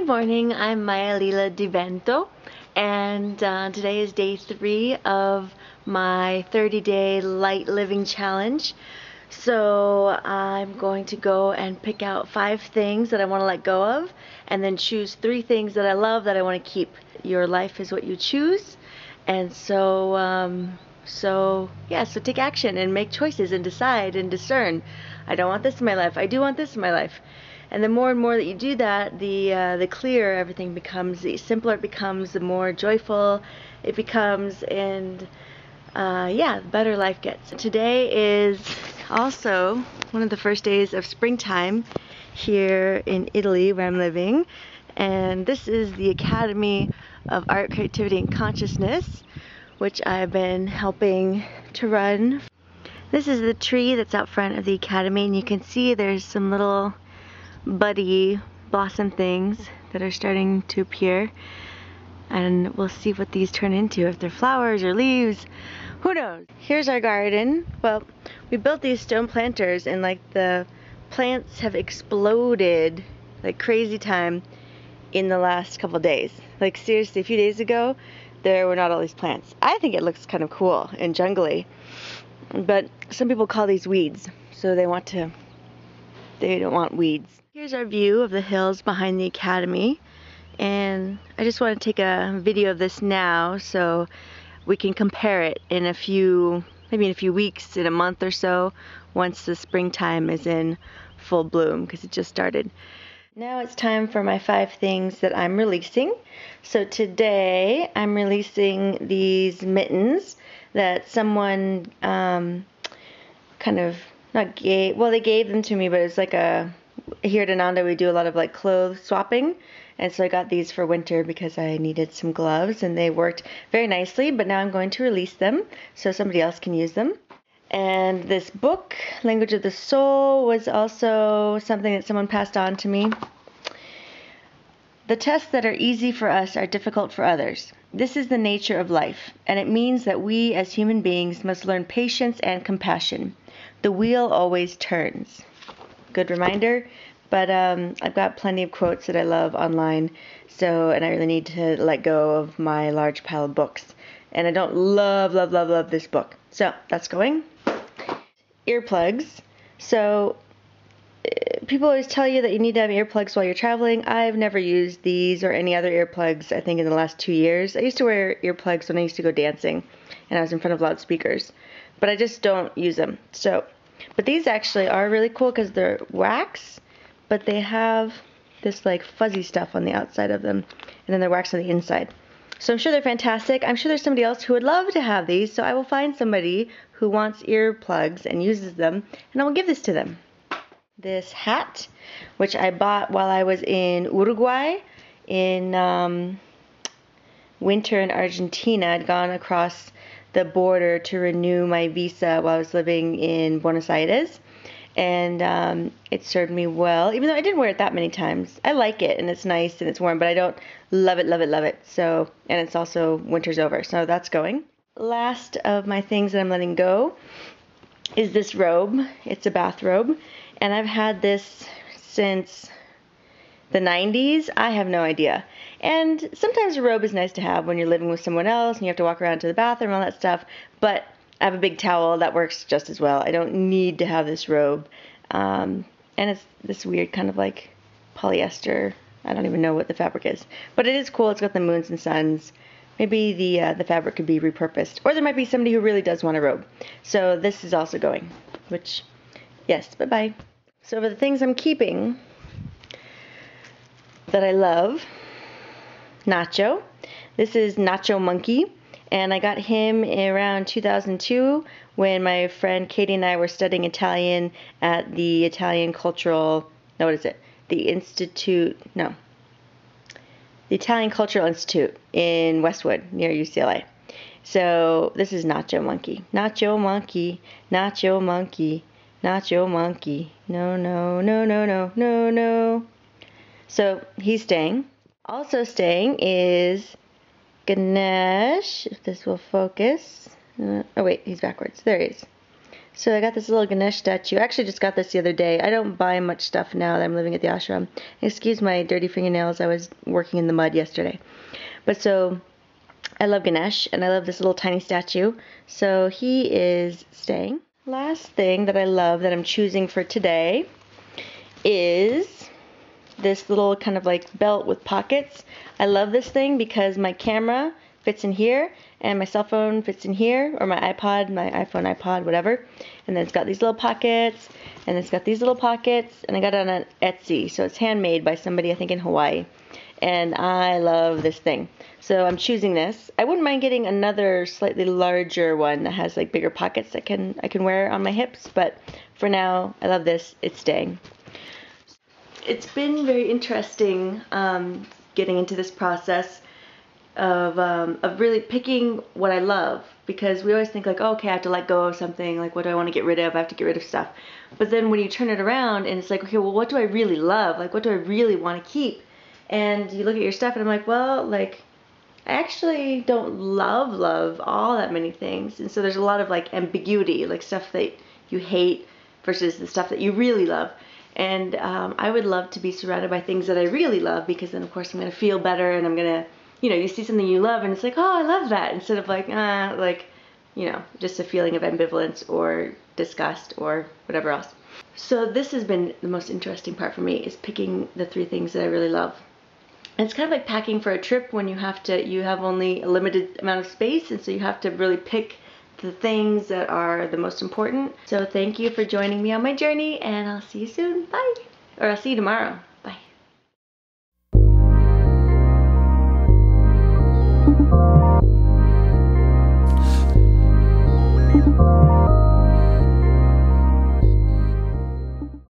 Good morning, I'm Maya Lila Divento, and today is day 3 of my 30-day light living challenge. So I'm going to go and pick out 5 things that I want to let go of, and then choose 3 things that I love that I want to keep. Your life is what you choose, and so take action and make choices and decide and discern. I don't want this in my life. I do want this in my life. And the more and more that you do that, the clearer everything becomes, the simpler it becomes, the more joyful it becomes, and the better life gets. Today is also one of the first days of springtime here in Italy, where I'm living, and this is the Academy of Art, Creativity, and Consciousness, which I've been helping to run. This is the tree that's out front of the Academy, and you can see there's some little buddy blossom things that are starting to appear, and we'll see what these turn into, if they're flowers or leaves, who knows. Here's our garden. Well, we built these stone planters, and like the plants have exploded like crazy time in the last couple days. Like seriously, a few days ago there were not all these plants. I think it looks kind of cool and jungly, but some people call these weeds, so they don't want weeds. Here's our view of the hills behind the Academy, and I just want to take a video of this now so we can compare it maybe in a few weeks, in a month or so, once the springtime is in full bloom, because it just started. Now it's time for my 5 things that I'm releasing. So today I'm releasing these mittens that someone they gave them to me, but it's like here at Ananda we do a lot of like clothes swapping, and so I got these for winter because I needed some gloves, and they worked very nicely, but now I'm going to release them so somebody else can use them. And this book, Language of the Soul, was also something that someone passed on to me. The tests that are easy for us are difficult for others. This is the nature of life, and it means that we as human beings must learn patience and compassion. The wheel always turns. Good reminder, but I've got plenty of quotes that I love online, and I really need to let go of my large pile of books. And I don't love this book. So that's going. Earplugs. So people always tell you that you need to have earplugs while you're traveling. I've never used these or any other earplugs, I think, in the last 2 years. I used to wear earplugs when I used to go dancing and I was in front of loudspeakers, but I just don't use them. But these actually are really cool because they're wax, but they have this like fuzzy stuff on the outside of them, and then they're wax on the inside. So I'm sure they're fantastic. I'm sure there's somebody else who would love to have these, so I will find somebody who wants earplugs and uses them, and I will give this to them. This hat, which I bought while I was in Uruguay in winter in Argentina. I'd gone across the border to renew my visa while I was living in Buenos Aires, and it served me well, even though I didn't wear it that many times. I like it, and it's nice and it's warm, but I don't love it. So, and it's also winter's over, so that's going. Last of my things that I'm letting go is this robe. It's a bathrobe, and I've had this since the 90s. I have no idea. And sometimes a robe is nice to have when you're living with someone else and you have to walk around to the bathroom and all that stuff, but I have a big towel that works just as well. I don't need to have this robe. And it's this weird kind of like polyester. I don't even know what the fabric is, but it is cool. It's got the moons and suns. Maybe the fabric could be repurposed, or there might be somebody who really does want a robe. So this is also going, which, yes, bye-bye. So for the things I'm keeping that I love, Nacho. This is Nacho Monkey, and I got him around 2002 when my friend Katie and I were studying Italian at the Italian Cultural, no, what is it? The Italian Cultural Institute in Westwood near UCLA. So this is Nacho Monkey. Nacho Monkey, Nacho Monkey, Nacho Monkey. No, no, no, no, no, no, no. So he's staying. Also staying is Ganesh, if this will focus. Oh wait, he's backwards. There he is. So I got this little Ganesh statue. I actually just got this the other day. I don't buy much stuff now that I'm living at the ashram. Excuse my dirty fingernails. I was working in the mud yesterday. But so I love Ganesh, and I love this little tiny statue. So he is staying. Last thing that I love that I'm choosing for today is this little kind of like belt with pockets. I love this thing because my camera fits in here and my cell phone fits in here, or my iPod, my iPhone, iPod, whatever. And then it's got these little pockets, and it's got these little pockets, and I got it on Etsy, so it's handmade by somebody I think in Hawaii. And I love this thing. So I'm choosing this. I wouldn't mind getting another slightly larger one that has like bigger pockets that I can wear on my hips, but for now I love this. It's staying. It's been very interesting getting into this process of really picking what I love, because we always think like, oh, okay, I have to let go of something, like what do I want to get rid of? I have to get rid of stuff. But then when you turn it around and it's like, okay, well, what do I really love? Like, what do I really want to keep? And you look at your stuff and I'm like, well, like, I actually don't love all that many things. And so there's a lot of like ambiguity, like stuff that you hate versus the stuff that you really love. And I would love to be surrounded by things that I really love, because then of course I'm going to feel better, and I'm going to, you see something you love and it's like, oh, I love that, instead of like, just a feeling of ambivalence or disgust or whatever else. So this has been the most interesting part for me, is picking the 3 things that I really love. And it's kind of like packing for a trip when you have only a limited amount of space, and so you have to really pick the things that are the most important. So thank you for joining me on my journey, and I'll see you soon. Bye. Or I'll see you tomorrow.